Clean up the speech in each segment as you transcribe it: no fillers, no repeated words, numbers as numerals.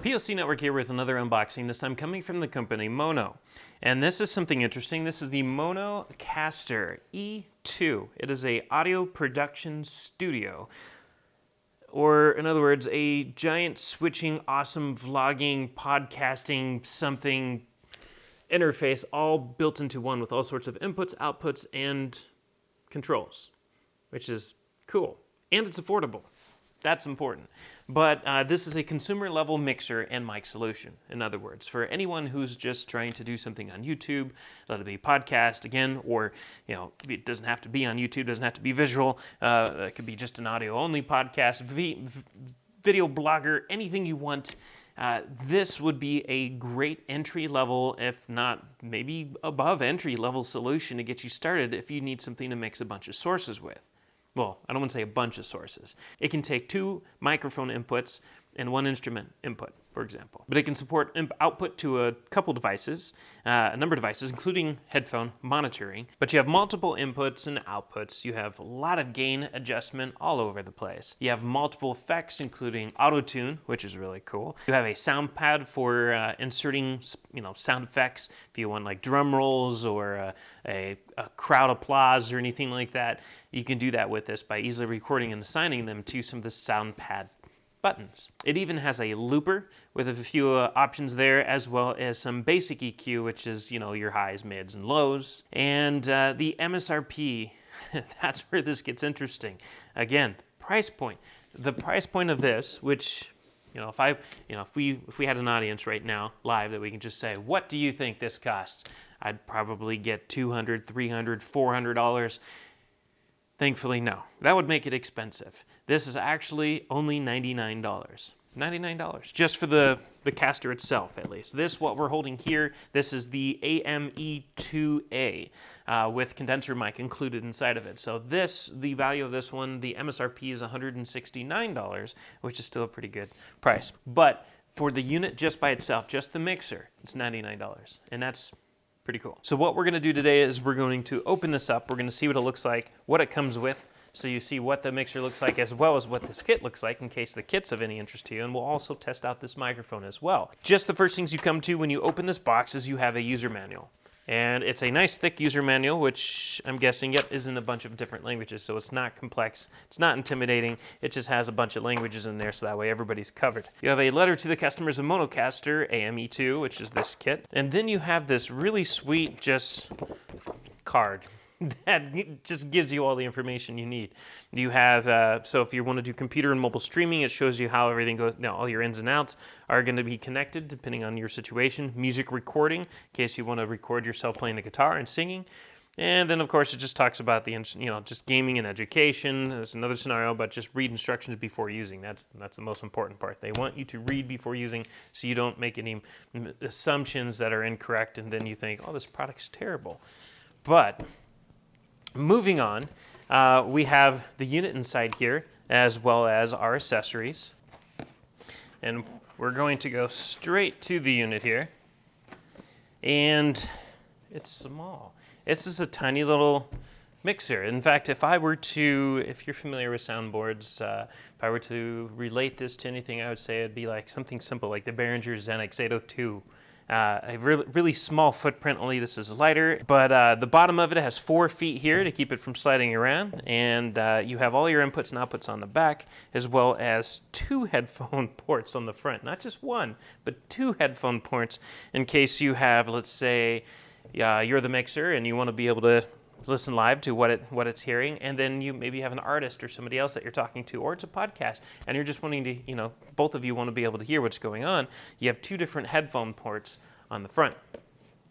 POC Network here with another unboxing, this time coming from the company Maono. And this is something interesting. This is the MAONOCASTER E2. It is a audio production studio. Or, in other words, a giant switching, awesome vlogging, podcasting, something interface all built into one with all sorts of inputs, outputs, and controls, which is cool. And it's affordable. That's important. But this is a consumer level mixer and mic solution. In other words, for anyone who's just trying to do something on YouTube, let it be podcast again, or it doesn't have to be on YouTube, doesn't have to be visual. It could be just an audio only podcast, video blogger, anything you want. This would be a great entry level, if not maybe above entry level solution to get you started if you need something to mix a bunch of sources with. Well, I don't want to say a bunch of sources. It can take 2 microphone inputs and 1 instrument input, for example. But it can support output to a couple devices, a number of devices, including headphone monitoring. But you have multiple inputs and outputs. You have a lot of gain adjustment all over the place. You have multiple effects, including auto-tune, which is really cool. You have a sound pad for inserting, sound effects. If you want like drum rolls or a crowd applause or anything like that, you can do that with this by easily recording and assigning them to some of the sound pad buttons. It even has a looper with a few options there, as well as some basic EQ, which is, your highs, mids, and lows. And the MSRP, that's where this gets interesting. Again, price point. The price point of this, which, if we had an audience right now, live, that we can just say, what do you think this costs? I'd probably get $200, $300, $400. Thankfully, no. That would make it expensive. This is actually only $99. $99, just for the caster itself, at least. This, what we're holding here, this is the AME2A with condenser mic included inside of it. So the value of this one, the MSRP is $169, which is still a pretty good price. But for the unit just by itself, just the mixer, it's $99, and that's pretty cool. So what we're going to do today is we're going to open this up. We're going to see what it looks like, what it comes with, so you see what the mixer looks like as well as what this kit looks like in case the kit's of any interest to you, and we'll also test out this microphone as well. Just the first things you come to when you open this box is you have a user manual. And it's a nice thick user manual, which I'm guessing, is in a bunch of different languages, so it's not complex, it's not intimidating, it just has a bunch of languages in there, so that way everybody's covered. You have a letter to the customers of MAONOCASTER AME2, which is this kit, and then you have this really sweet card that just gives you all the information you need. You have, so if you want to do computer and mobile streaming, it shows you how everything goes, all your ins and outs are going to be connected depending on your situation. Music recording, in case you want to record yourself playing the guitar and singing. And then, of course, it just talks about the, just gaming and education. There's another scenario, but just read instructions before using. That's the most important part. They want you to read before using so you don't make any assumptions that are incorrect and then you think, oh, this product's terrible. But moving on, we have the unit inside here, as well as our accessories. And we're going to go straight to the unit here. And it's small. It's just a tiny little mixer. In fact, if you're familiar with soundboards, if I were to relate this to anything, I would say it'd be like something simple, like the Behringer Xenix 802. A really small footprint, only this is lighter, but the bottom of it has 4 feet here to keep it from sliding around, and you have all your inputs and outputs on the back, as well as 2 headphone ports on the front. Not just 1, but 2 headphone ports in case you have, let's say, you're the mixer and you want to be able to listen live to what it's hearing, and then you maybe have an artist or somebody else that you're talking to, or it's a podcast, and you're just wanting to, both of you want to be able to hear what's going on. You have 2 different headphone ports on the front,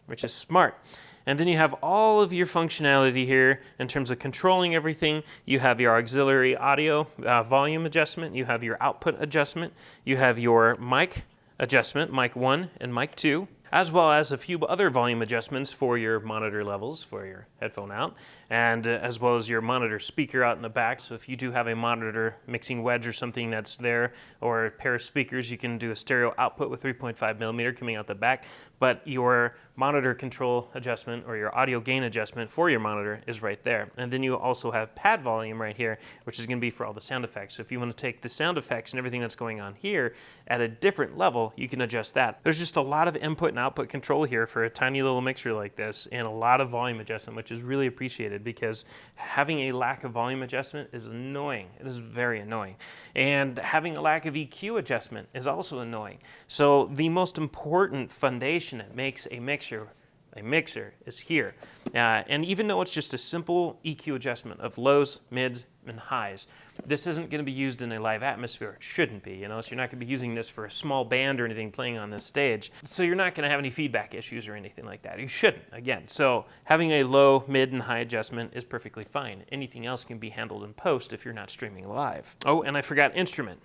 which is smart. And then you have all of your functionality here in terms of controlling everything. You have your auxiliary audio volume adjustment. You have your output adjustment. You have your mic adjustment, mic 1 and mic 2. As well as a few other volume adjustments for your monitor levels for your headphone out, and as well as your monitor speaker out in the back. So if you do have a monitor mixing wedge or something that's there, or a pair of speakers, you can do a stereo output with 3.5 millimeter coming out the back. But your monitor control adjustment or your audio gain adjustment for your monitor is right there. And then you also have pad volume right here, which is going to be for all the sound effects. So if you want to take the sound effects and everything that's going on here at a different level, you can adjust that. There's just a lot of input and output control here for a tiny little mixer like this, and a lot of volume adjustment, which is really appreciated because having a lack of volume adjustment is annoying. It is very annoying. And having a lack of EQ adjustment is also annoying. So the most important foundation that makes a mixer is here. And even though it's just a simple EQ adjustment of lows, mids, and highs, this isn't going to be used in a live atmosphere. It shouldn't be, so you're not going to be using this for a small band or anything playing on this stage. So you're not going to have any feedback issues or anything like that. You shouldn't, again. So having a low, mid, and high adjustment is perfectly fine. Anything else can be handled in post if you're not streaming live. Oh, and I forgot instrument.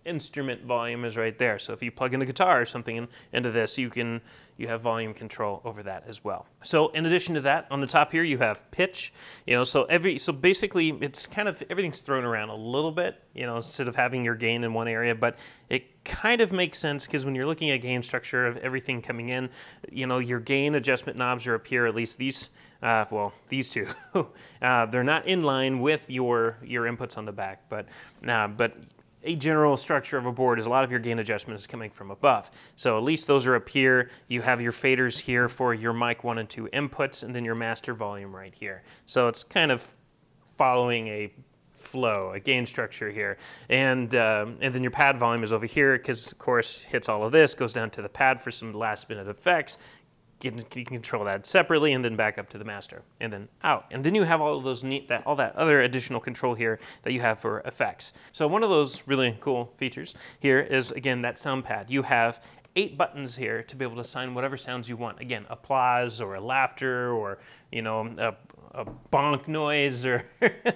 Instrument volume is right there. So if you plug in a guitar or something into this, you have volume control over that as well. So in addition to that, on the top here you have pitch. So basically it's kind of everything's thrown around a little bit, instead of having your gain in one area, but it kind of makes sense because when you're looking at gain structure of everything coming in, your gain adjustment knobs are up here, at least these these two. They're not in line with your inputs on the back, but a general structure of a board is a lot of your gain adjustment is coming from above. So at least those are up here. You have your faders here for your mic 1 and 2 inputs, and then your master volume right here. So it's kind of following a flow, a gain structure here. And then your pad volume is over here because, of course, hits all of this, goes down to the pad for some last minute effects. You can control that separately and then back up to the master and then out. And then you have all of those all that other additional control here that you have for effects. So one of those really cool features here is, again, that sound pad. You have 8 buttons here to be able to assign whatever sounds you want. Again, applause or a laughter or, a bonk noise or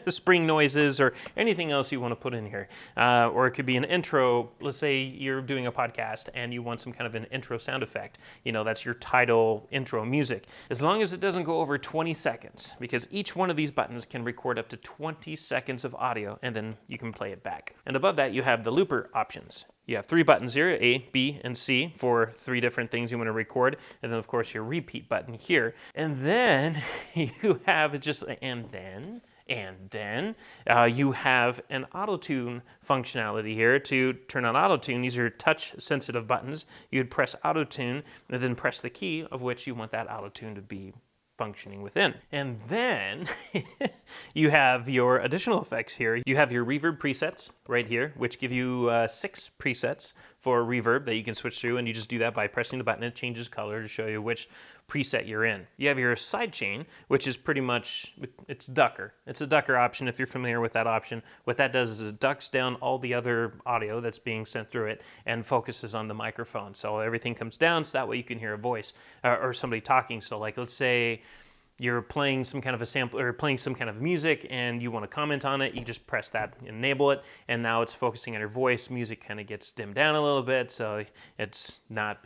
spring noises or anything else you want to put in here. Or it could be an intro. Let's say you're doing a podcast and you want some kind of an intro sound effect. That's your title intro music. As long as it doesn't go over 20 seconds, because each one of these buttons can record up to 20 seconds of audio, and then you can play it back. And above that, you have the looper options. You have 3 buttons here, A, B, and C, for 3 different things you want to record. And then, of course, your repeat button here. And then you have you have an auto-tune functionality here to turn on auto-tune. These are touch-sensitive buttons. You would press auto-tune and then press the key of which you want that auto-tune to be functioning within. And then you have your additional effects here. You have your reverb presets right here, which give you 6 presets for reverb that you can switch through, and you just do that by pressing the button. It changes color to show you which preset you're in. You have your sidechain, which is pretty much, it's ducker. It's a ducker option if you're familiar with that option. What that does is it ducks down all the other audio that's being sent through it and focuses on the microphone. So everything comes down so that way you can hear a voice or somebody talking. So like, let's say you're playing some kind of a sample or playing some kind of music and you want to comment on it, you just press that, enable it, and now it's focusing on your voice. Music kind of gets dimmed down a little bit, so it's not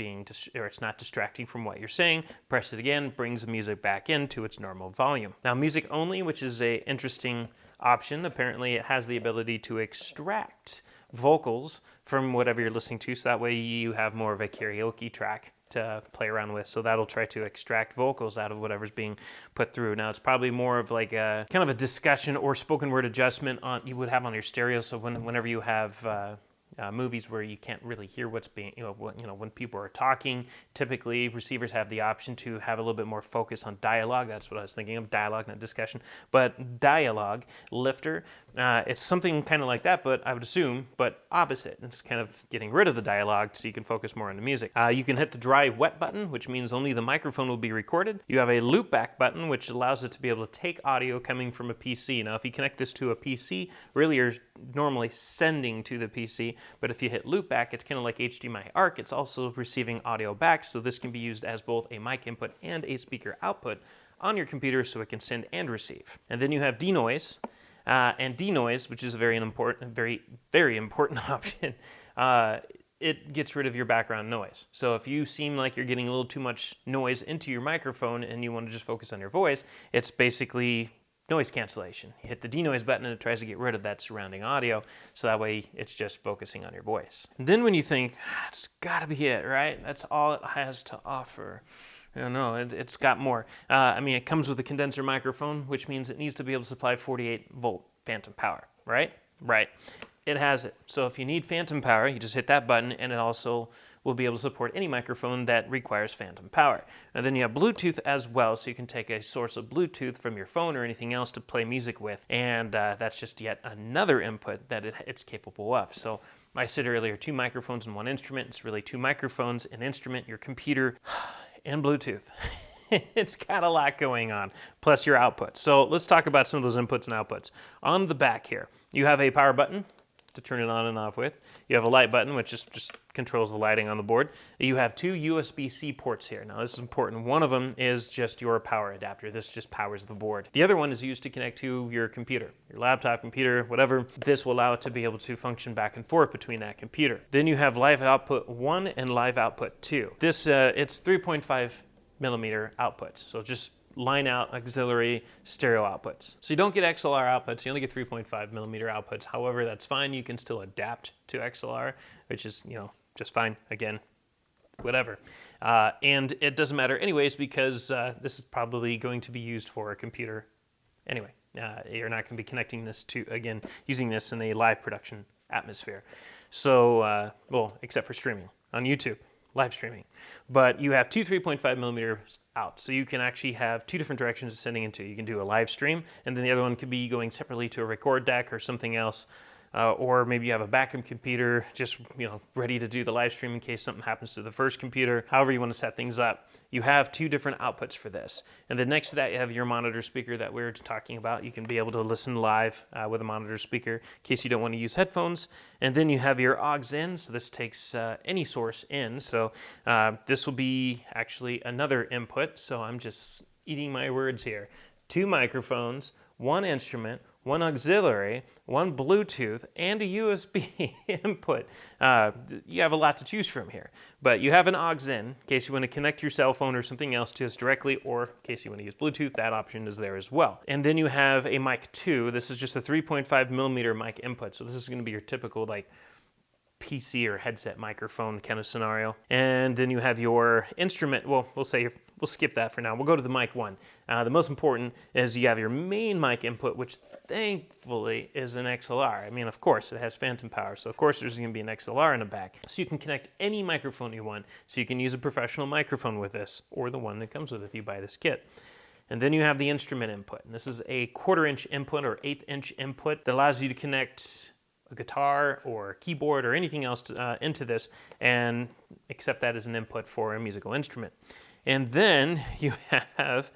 distracting from what you're saying. Press it again, brings the music back into its normal volume. Now, music only, which is a interesting option. Apparently, it has the ability to extract vocals from whatever you're listening to, so that way you have more of a karaoke track to play around with. So that'll try to extract vocals out of whatever's being put through. Now it's probably more of like a kind of a discussion or spoken word adjustment you would have on your stereo. So whenever you have movies where you can't really hear what's being, when people are talking, typically receivers have the option to have a little bit more focus on dialogue. That's what I was thinking of, dialogue, not discussion. But dialogue, lifter, it's something kind of like that, but I would assume, but opposite. It's kind of getting rid of the dialogue so you can focus more on the music. You can hit the dry wet button, which means only the microphone will be recorded. You have a loop back button, which allows it to be able to take audio coming from a PC. Now, if you connect this to a PC, really you're normally sending to the PC. But if you hit loopback, it's kind of like HDMI ARC. It's also receiving audio back, so this can be used as both a mic input and a speaker output on your computer so it can send and receive. And then you have denoise, and denoise, which is a very important option. It gets rid of your background noise. So if you seem like you're getting a little too much noise into your microphone and you want to just focus on your voice, it's basically noise cancellation. You hit the denoise button and it tries to get rid of that surrounding audio, so that way it's just focusing on your voice. And then when you think, it's gotta be it, right? That's all it has to offer. I don't know, it's got more. I mean, it comes with a condenser microphone, which means it needs to be able to supply 48-volt phantom power, right? Right. It has it. So if you need phantom power, you just hit that button, and it also will be able to support any microphone that requires phantom power. And then you have Bluetooth as well, so you can take a source of Bluetooth from your phone or anything else to play music with, and that's just yet another input that it's capable of. So I said earlier, 2 microphones and 1 instrument. It's really 2 microphones, an instrument, your computer, and Bluetooth. It's got a lot going on, plus your output. So let's talk about some of those inputs and outputs. On the back here, you have a power button to turn it on and off with. You have a light button, which just controls the lighting on the board. You have 2 USB-C ports here. Now this is important. One of them is just your power adapter. This just powers the board. The other one is used to connect to your computer, your laptop, computer, whatever. This will allow it to be able to function back and forth between that computer. Then you have live output 1 and live output 2. This, it's 3.5 millimeter outputs. So just line out auxiliary stereo outputs. So you don't get XLR outputs, you only get 3.5 millimeter outputs. However, that's fine. You can still adapt to XLR, which is, just fine. Again, whatever. And it doesn't matter anyways, because this is probably going to be used for a computer anyway. You're not going to be connecting this to, again, using this in a live production atmosphere. So, well, except for streaming on YouTube. Live streaming, but you have 2 3.5 millimeters out, so you can actually have 2 different directions it's sending into. You can do a live stream, and then the other one could be going separately to a record deck or something else, or maybe you have a backup computer just ready to do the live stream in case something happens to the first computer. However you want to set things up, you have 2 different outputs for this. And then next to that, you have your monitor speaker that we were talking about. You can be able to listen live with a monitor speaker in case you don't want to use headphones. And then you have your aux in, so this takes any source in. So this will be actually another input. So I'm just eating my words here. 2 microphones, 1 instrument, 1 auxiliary, 1 Bluetooth, and a USB input. You have a lot to choose from here. But you have an aux in case you want to connect your cell phone or something else to us directly, or in case you want to use Bluetooth, that option is there as well. And then you have a mic 2. This is just a 3.5 millimeter mic input. So this is going to be your typical PC or headset microphone kind of scenario. And then you have your instrument. Well, we'll skip that for now. We'll go to the mic 1. The most important is you have your main mic input, which thankfully is an XLR. I mean, of course, it has phantom power, so of course there's going to be an XLR in the back. So you can connect any microphone you want. So you can use a professional microphone with this, or the one that comes with it if you buy this kit. And then you have the instrument input. And this is a 1/4 inch input or 1/8 inch input that allows you to connect a guitar or keyboard or anything else into this and accept that as an input for a musical instrument. And then you have,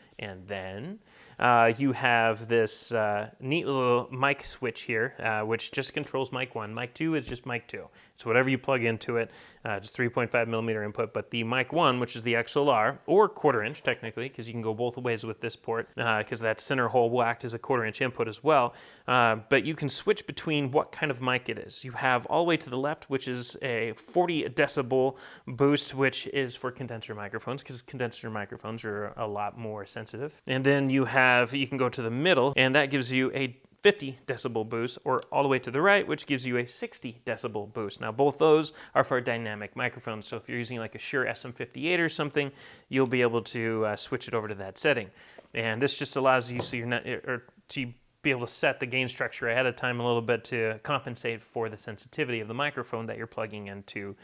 you have this neat little mic switch here, which just controls mic 1. Mic 2 is just mic 2. So whatever you plug into it, just 3.5 millimeter input. But the mic 1, which is the XLR, or 1/4 inch technically, because you can go both ways with this port, because that center hole will act as a 1/4 inch input as well. But you can switch between what kind of mic it is. You have all the way to the left, which is a 40 decibel boost, which is for condenser microphones, because condenser microphones are a lot more sensitive. And then you can go to the middle, and that gives you a 50 decibel boost, or all the way to the right, which gives you a 60 decibel boost. Now, both those are for dynamic microphones, so if you're using like a Shure SM58 or something, you'll be able to switch it over to that setting. And this just allows you to be able to set the gain structure ahead of time a little bit to compensate for the sensitivity of the microphone that you're plugging into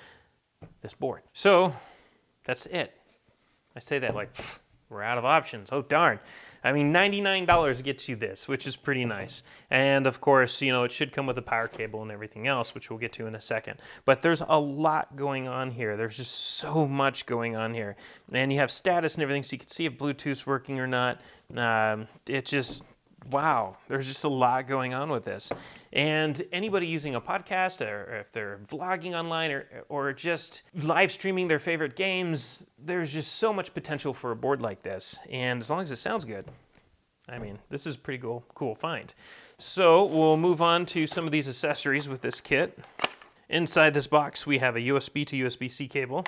this board. So that's it. I say that like we're out of options. Oh, darn. I mean, $99 gets you this, which is pretty nice. And of course, it should come with a power cable and everything else, which we'll get to in a second. But there's a lot going on here. There's just so much going on here. And you have status and everything, so you can see if Bluetooth's working or not. Wow, there's just a lot going on with this. And anybody using a podcast, or if they're vlogging online, or just live streaming their favorite games, there's just so much potential for a board like this. And as long as it sounds good, I mean, this is a pretty cool find. So we'll move on to some of these accessories with this kit. Inside this box, we have a USB to USB-C cable.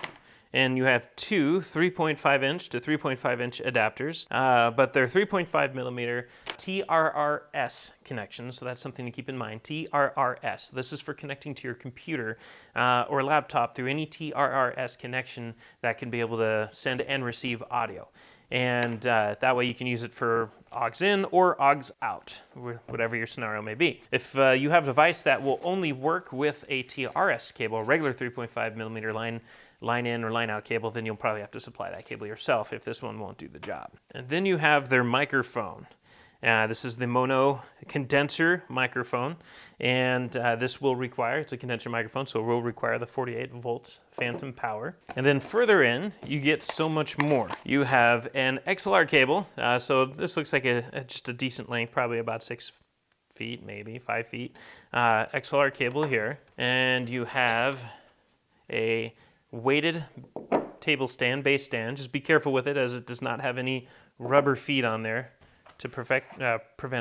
and you have two 3.5 inch to 3.5 inch adapters, but they're 3.5 millimeter TRRS connections, so that's something to keep in mind. TRRS. This is for connecting to your computer or laptop through any TRRS connection that can be able to send and receive audio. And that way you can use it for aux in or aux out, whatever your scenario may be. If you have a device that will only work with a TRS cable, a regular 3.5 millimeter line in or line out cable, then you'll probably have to supply that cable yourself if this one won't do the job. And then you have their microphone. This is the Maono condenser microphone, and this will require, it's a condenser microphone, so it will require the 48 volts phantom power. And then further in, you get so much more. You have an XLR cable, so this looks like just a decent length, probably about 6 feet, maybe 5 feet. XLR cable here, and you have a weighted table stand, base stand. Just be careful with it as it does not have any rubber feet on there to prevent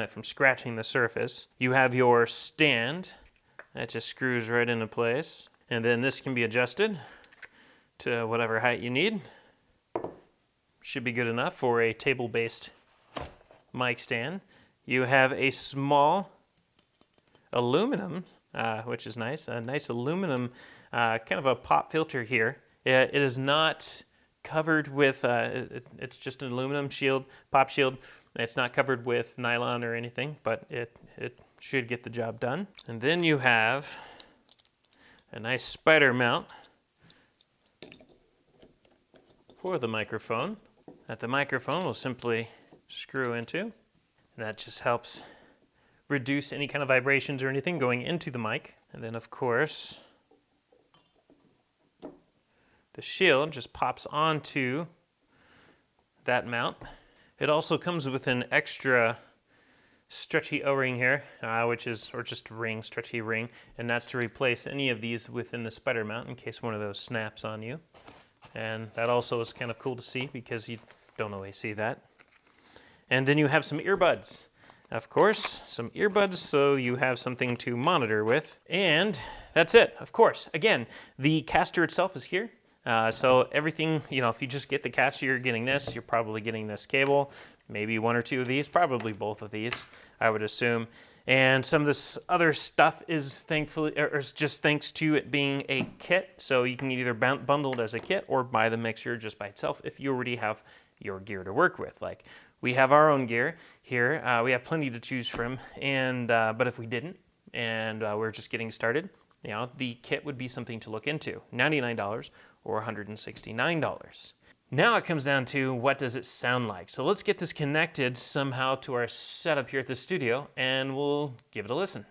it from scratching the surface. You have your stand that just screws right into place, and then this can be adjusted to whatever height you need. Should be good enough for a table-based mic stand. You have a small aluminum, which is nice, a nice aluminum kind of a pop filter here. It is not covered with, it's just an aluminum shield, pop shield. It's not covered with nylon or anything, but it should get the job done. And then you have a nice spider mount for the microphone that the microphone will simply screw into. And that just helps reduce any kind of vibrations or anything going into the mic. And then, of course, the shield just pops onto that mount. It also comes with an extra stretchy O-ring here, or just ring, stretchy ring, and that's to replace any of these within the spider mount in case one of those snaps on you. And that also is kind of cool to see because you don't always see that. And then you have some earbuds. Of course, some earbuds so you have something to monitor with. And that's it, of course. Again, the caster itself is here. So everything, if you just get the caster, you're getting this. You're probably getting this cable, maybe one or two of these, probably both of these, I would assume. And some of this other stuff is just thanks to it being a kit. So you can either bundle it as a kit or buy the mixer just by itself if you already have your gear to work with. Like we have our own gear here. We have plenty to choose from. And but if we didn't, and we're just getting started, the kit would be something to look into. $99 or $169. Now it comes down to what does it sound like. So let's get this connected somehow to our setup here at the studio and we'll give it a listen.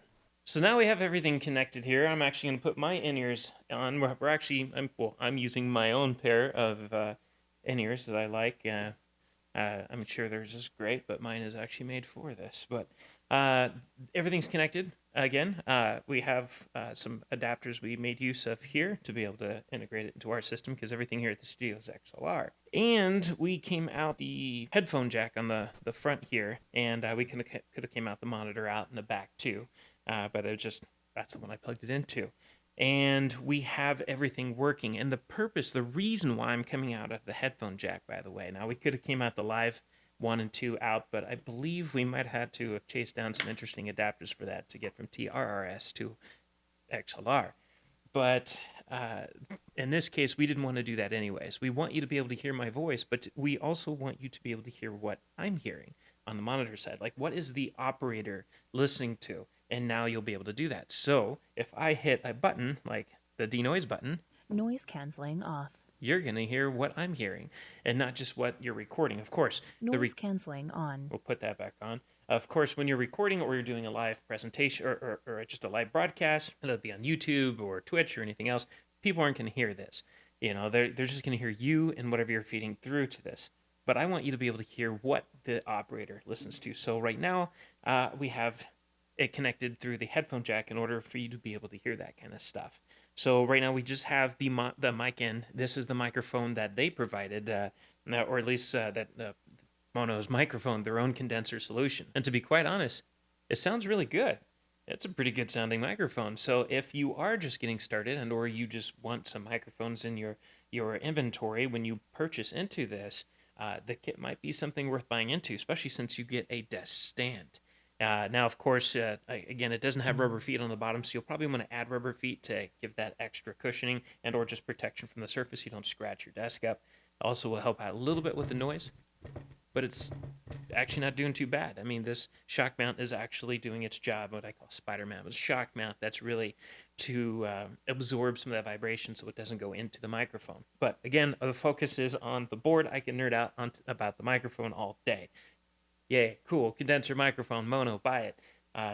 So now we have everything connected here. I'm actually going to put my in-ears on. I'm using my own pair of in-ears that I like. I'm sure theirs is great, but mine is actually made for this. But everything's connected. Again, we have some adapters we made use of here to be able to integrate it into our system because everything here at the studio is XLR. And we came out the headphone jack on the front here, and we could have came out the monitor out in the back too, but that's the one I plugged it into. And we have everything working. And the reason why I'm coming out of the headphone jack, by the way, now we could have came out the live 1 and 2 out, but I believe we might have had to have chased down some interesting adapters for that to get from TRRS to XLR. But in this case, we didn't want to do that anyways. We want you to be able to hear my voice, but we also want you to be able to hear what I'm hearing on the monitor side. Like, what is the operator listening to? And now you'll be able to do that. So if I hit a button, like the denoise button, noise canceling off. You're going to hear what I'm hearing and not just what you're recording. Of course, noise canceling on. We'll put that back on. Of course, when you're recording or you're doing a live presentation or just a live broadcast, it'll be on YouTube or Twitch or anything else, people aren't going to hear this. They're just going to hear you and whatever you're feeding through to this. But I want you to be able to hear what the operator listens to. So right now, we have it connected through the headphone jack in order for you to be able to hear that kind of stuff. So right now we just have the mic in. This is the microphone that they provided, or at least that Maono's microphone, their own condenser solution. And to be quite honest, it sounds really good. It's a pretty good sounding microphone. So if you are just getting started and or you just want some microphones in your inventory when you purchase into this, the kit might be something worth buying into, especially since you get a desk stand. Now, of course, again, it doesn't have rubber feet on the bottom, so you'll probably want to add rubber feet to give that extra cushioning and or just protection from the surface. You don't scratch your desk up. Also will help out a little bit with the noise, but it's actually not doing too bad. I mean, this shock mount is actually doing its job, what I call spider mount. It's a shock mount that's really to absorb some of that vibration so it doesn't go into the microphone. But again, the focus is on the board. I can nerd out about the microphone all day. Yay, cool, condenser microphone, mono, buy it.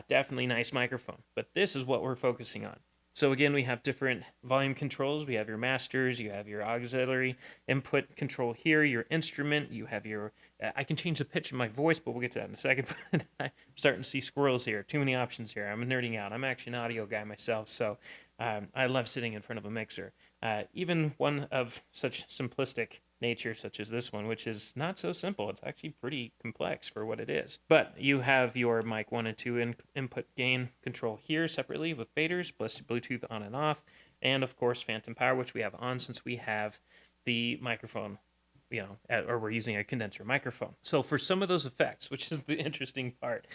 Definitely nice microphone. But this is what we're focusing on. So again, we have different volume controls. We have your masters, you have your auxiliary input control here, your instrument, you have your, I can change the pitch of my voice, but we'll get to that in a second. I'm starting to see squirrels here, too many options here. I'm nerding out. I'm actually an audio guy myself, so I love sitting in front of a mixer. Even one of such simplistic nature such as this one, which is not so simple. It's actually pretty complex for what it is. But you have your mic 1 and 2 input gain control here separately with faders, plus Bluetooth on and off, and of course phantom power, which we have on since we have the microphone, or we're using a condenser microphone. So for some of those effects, which is the interesting part,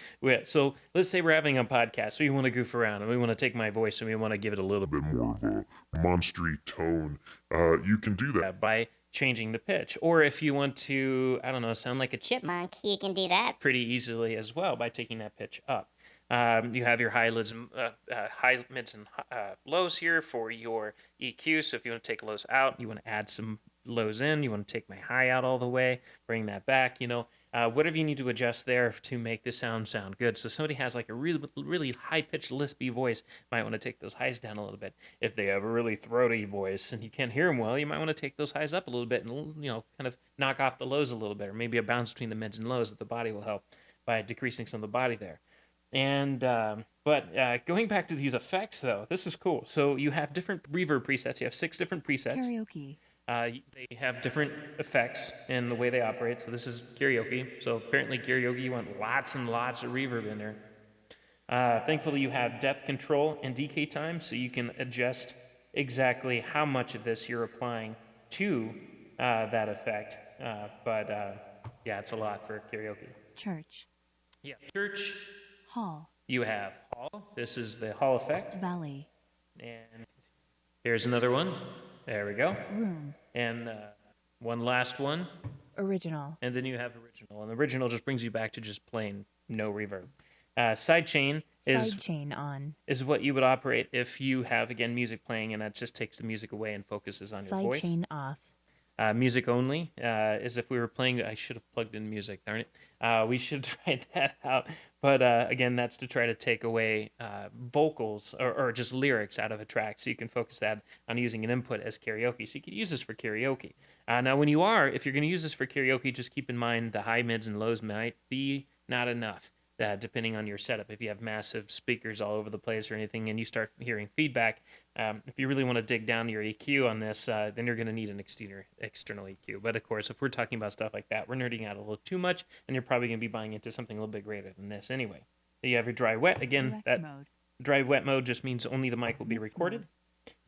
so let's say we're having a podcast, we want to goof around and we want to take my voice and we want to give it a little bit more of a monstery tone. You can do that by changing the pitch. Or if you want to, I don't know, sound like a chipmunk, you can do that pretty easily as well by taking that pitch up. You have your high, mids, and lows here for your EQ. So if you want to take lows out, you want to add some lows in, you want to take my high out all the way, bring that back, whatever you need to adjust there to make the sound good. So somebody has like a really, really high-pitched, lispy voice, might want to take those highs down a little bit. If they have a really throaty voice and you can't hear them well, you might want to take those highs up a little bit and, kind of knock off the lows a little bit, or maybe a bounce between the mids and lows that the body will help by decreasing some of the body there. And but going back to these effects, though, this is cool. So you have different reverb presets. You have 6 different presets. Karaoke. They have different effects in the way they operate. So this is karaoke. So apparently karaoke, you want lots and lots of reverb in there. Thankfully, you have depth control and decay time, so you can adjust exactly how much of this you're applying to that effect. Yeah, it's a lot for karaoke. Church. Yeah, church. Hall. You have hall. This is the hall effect. Valley. And here's another one. There we go. Room. And one last one. Original. And then you have original. And original just brings you back to just plain no reverb. Sidechain is what you would operate if you have, again, music playing, and that just takes the music away and focuses on your voice. Sidechain off. Music only is if we were playing. I should have plugged in music, darn it. We should try that out. But again, that's to try to take away vocals or just lyrics out of a track, so you can focus that on using an input as karaoke. So you can use this for karaoke. Now, if you're going to use this for karaoke, just keep in mind the high, mids, and lows might be not enough. Depending on your setup. If you have massive speakers all over the place or anything and you start hearing feedback, if you really want to dig down your EQ on this, then you're going to need an external EQ. But of course, if we're talking about stuff like that, we're nerding out a little too much, and you're probably going to be buying into something a little bit greater than this anyway. You have your dry-wet. Again, that dry-wet mode just means only the mic will be recorded.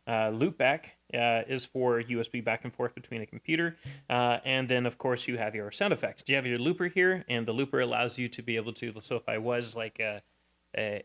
Loopback is for USB back and forth between a computer. And then, of course, you have your sound effects. You have your looper here, and the looper allows you to be able to, so if I was like a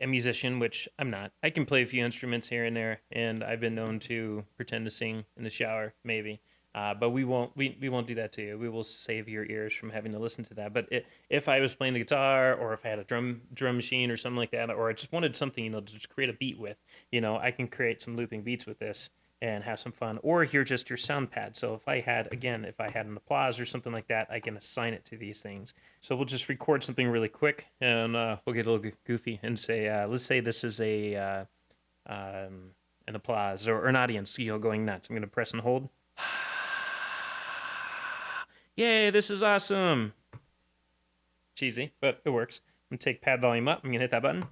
musician, which I'm not, I can play a few instruments here and there, and I've been known to pretend to sing in the shower, maybe. But we won't do that to you. We will save your ears from having to listen to that. But if I was playing the guitar, or if I had a drum machine or something like that, or I just wanted something, to just create a beat with, I can create some looping beats with this and have some fun. Or here, just your sound pad. So if I had an applause or something like that, I can assign it to these things. So we'll just record something really quick, and we'll get a little goofy and say, let's say this is an applause or an audience, going nuts. I'm going to press and hold. Yay, this is awesome. Cheesy, but it works. I'm going to take pad volume up. I'm going to hit that button.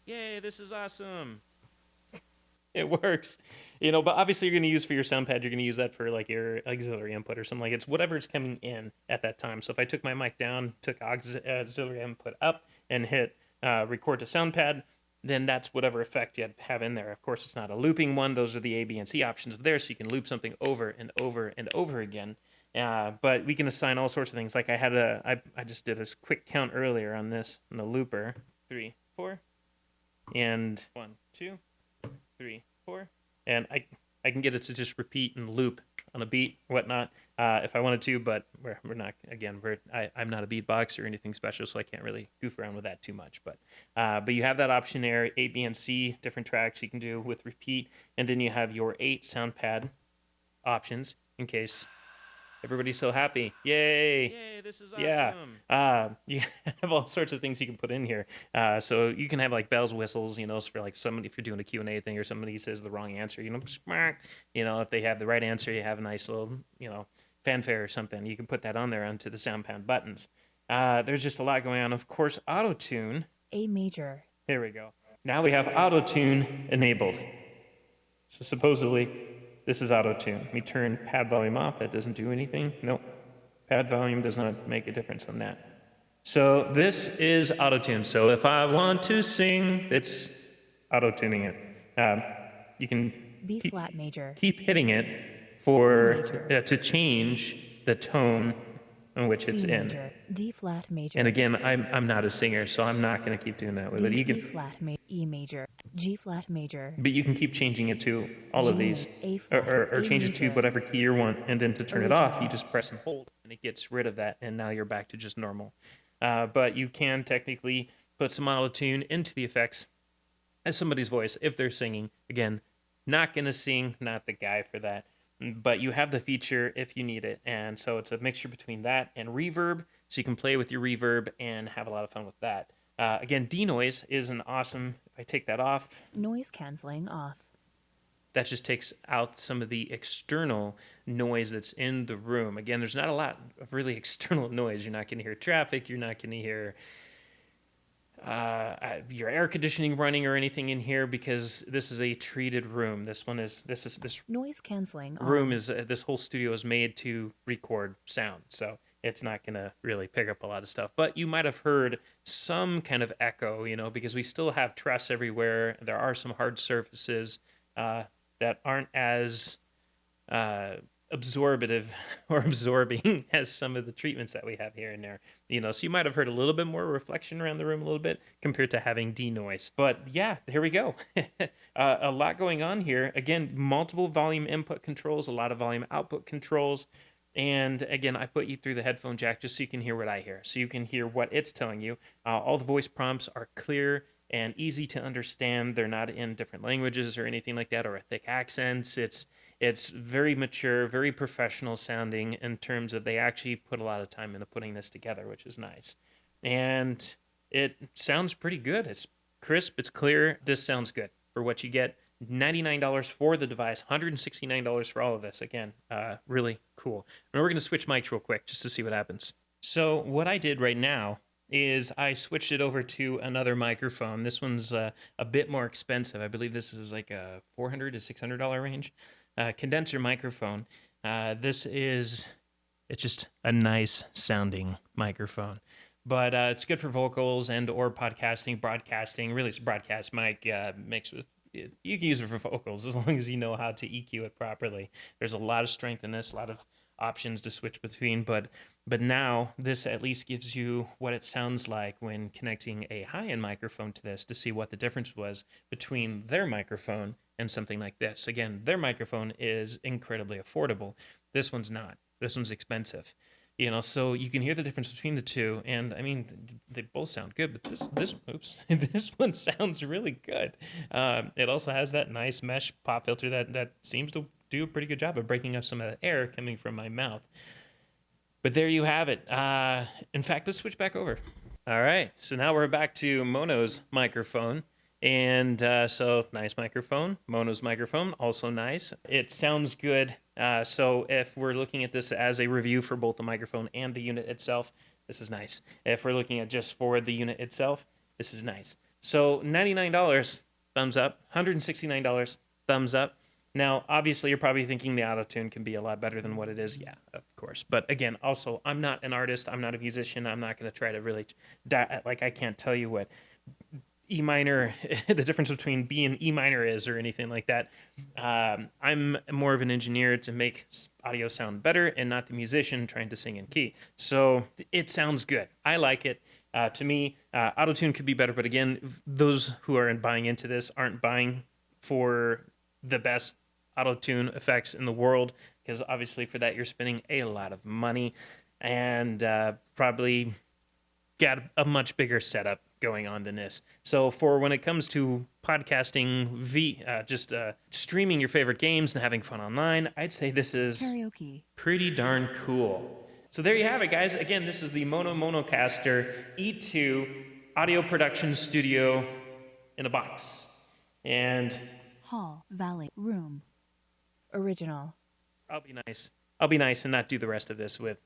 Yay, this is awesome. It works, but obviously you're going to use for your sound pad, you're going to use that for like your auxiliary input or something. Like it's whatever's coming in at that time. So if I took my mic down, took auxiliary input up, and hit record to sound pad, then that's whatever effect you have in there. Of course, it's not a looping one. Those are the A, B, and C options there, so you can loop something over and over and over again. But we can assign all sorts of things. Like I just did a quick count earlier on the looper. 3, 4, and 1, 2, 3, 4, and I can get it to just repeat and loop on a beat, whatnot, if I wanted to. But we're not. Again, I'm not a beatboxer or anything special, so I can't really goof around with that too much. But you have that option there, A, B, and C, different tracks you can do with repeat, and then you have your 8 sound pad options in case everybody's so happy. Yay! Yay! This is awesome. Yeah. You have all sorts of things you can put in here. So you can have like bells, whistles, for like somebody, if you're doing a Q&A thing or somebody says the wrong answer, if they have the right answer, you have a nice little, fanfare or something. You can put that on there onto the sound pad buttons. There's just a lot going on. Of course, auto-tune. A major. Here we go. Now we have auto-tune enabled. So supposedly, this is auto-tune. Let me turn pad volume off. That doesn't do anything. Nope. Pad volume does not make a difference on that. So this is auto-tune. So if I want to sing, it's auto-tuning it. You can B flat major. keep hitting it to change the tone in which C it's in. major. D flat major. And again, I'm not a singer, so I'm not going to keep doing that with it. D, You can, E flat E major. G flat major. but you can keep changing it to all of these, A flat, or A change it to major. whatever key you want, and then to turn it off, you just press and hold, and it gets rid of that, and now you're back to just normal. But you can technically put some auto-tune into the effects as somebody's voice if they're singing. Again, not going to sing, not the guy for that, but you have the feature if you need it, and so it's a mixture between that and reverb, so you can play with your reverb and have a lot of fun with that. Again, denoise is an awesome, if I take that off, Noise canceling off. that just takes out some of the external noise that's in the room. Again, there's not a lot of really external noise. You're not going to hear traffic. You're not going to hear your air conditioning running or anything in here because this is a treated room. This Noise canceling off. room is this whole studio is made to record sound, so it's not going to really pick up a lot of stuff. But you might have heard some kind of echo, because we still have truss everywhere. There are some hard surfaces that aren't as absorbative or absorbing as some of the treatments that we have here and there. So you might have heard a little bit more reflection around the room a little bit compared to having denoise. But yeah, here we go. A lot going on here. Again, multiple volume input controls, a lot of volume output controls. And again, I put you through the headphone jack just so you can hear what I hear. So you can hear what it's telling you. All the voice prompts are clear and easy to understand. They're not in different languages or anything like that, or thick accents. It's very mature, very professional sounding in terms of they actually put a lot of time into putting this together, which is nice. And it sounds pretty good. It's crisp, it's clear. This sounds good for what you get. $99 for the device, $169 for all of this. Again, really cool. And we're going to switch mics real quick just to see what happens. So what I did right now is I switched it over to another microphone. This one's a bit more expensive. I believe this is like a $400 to $600 range. Condenser microphone. It's just a nice sounding microphone, but it's good for vocals and or podcasting, broadcasting. Really, it's a broadcast mic mixed with. You can use it for vocals as long as you know how to EQ it properly. There's a lot of strength in this, a lot of options to switch between, but now this at least gives you what it sounds like when connecting a high-end microphone to this to see what the difference was between their microphone and something like this. Again, their microphone is incredibly affordable. This one's not. This one's expensive. So you can hear the difference between the two, and I mean, they both sound good, but this one sounds really good. It also has that nice mesh pop filter that seems to do a pretty good job of breaking up some of the air coming from my mouth. But there you have it. In fact, let's switch back over. All right, so now we're back to Mono's microphone. And so nice microphone. Mono's microphone, also nice. It sounds good. So if we're looking at this as a review for both the microphone and the unit itself, this is nice. If we're looking at just for the unit itself, this is nice. So $99, thumbs up. $169, thumbs up. Now, obviously, you're probably thinking the auto-tune can be a lot better than what it is. Yeah, of course. But again, also, I'm not an artist. I'm not a musician. I'm not going to try to really, I can't tell you what E minor, the difference between B and E minor is or anything like that. I'm more of an engineer to make audio sound better and not the musician trying to sing in key. So it sounds good. I like it. To me, auto-tune could be better. But again, those who are buying into this aren't buying for the best auto-tune effects in the world, because obviously for that you're spending a lot of money and probably got a much bigger setup going on than this. So for when it comes to podcasting, streaming your favorite games and having fun online, I'd say this is Karaoke. pretty darn cool. So there you have it, guys. Again, this is the Maono MAONOCASTER E2 audio production studio in a box. And Hall, Valley, Room. Original. I'll be nice and not do the rest of this with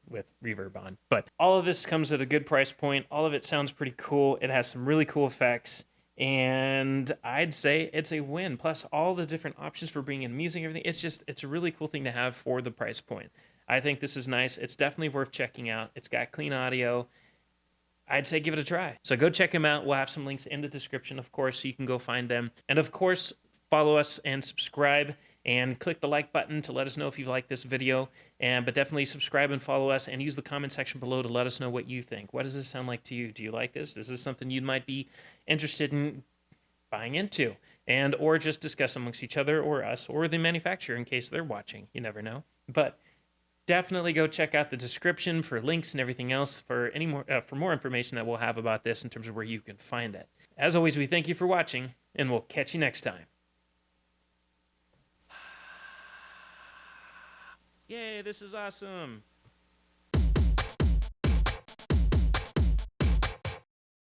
reverb on. But all of this comes at a good price point. All of it sounds pretty cool. It has some really cool effects. And I'd say it's a win. Plus all the different options for bringing in music and everything. It's a really cool thing to have for the price point. I think this is nice. It's definitely worth checking out. It's got clean audio. I'd say give it a try. So go check them out. We'll have some links in the description, of course, so you can go find them. And of course, follow us and subscribe and click the like button to let us know if you like this video. But definitely subscribe and follow us and use the comment section below to let us know what you think. What does this sound like to you? Do you like this? Is this something you might be interested in buying into? And or just discuss amongst each other or us or the manufacturer in case they're watching. You never know. But definitely go check out the description for links and everything else for more information that we'll have about this in terms of where you can find it. As always, we thank you for watching, and we'll catch you next time. Yay, this is awesome.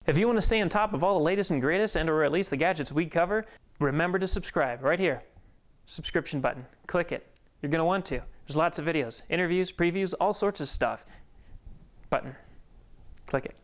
If you want to stay on top of all the latest and greatest and or at least the gadgets we cover, remember to subscribe right here. Subscription button. Click it. You're going to want to. There's lots of videos, interviews, previews, all sorts of stuff. Button. Click it.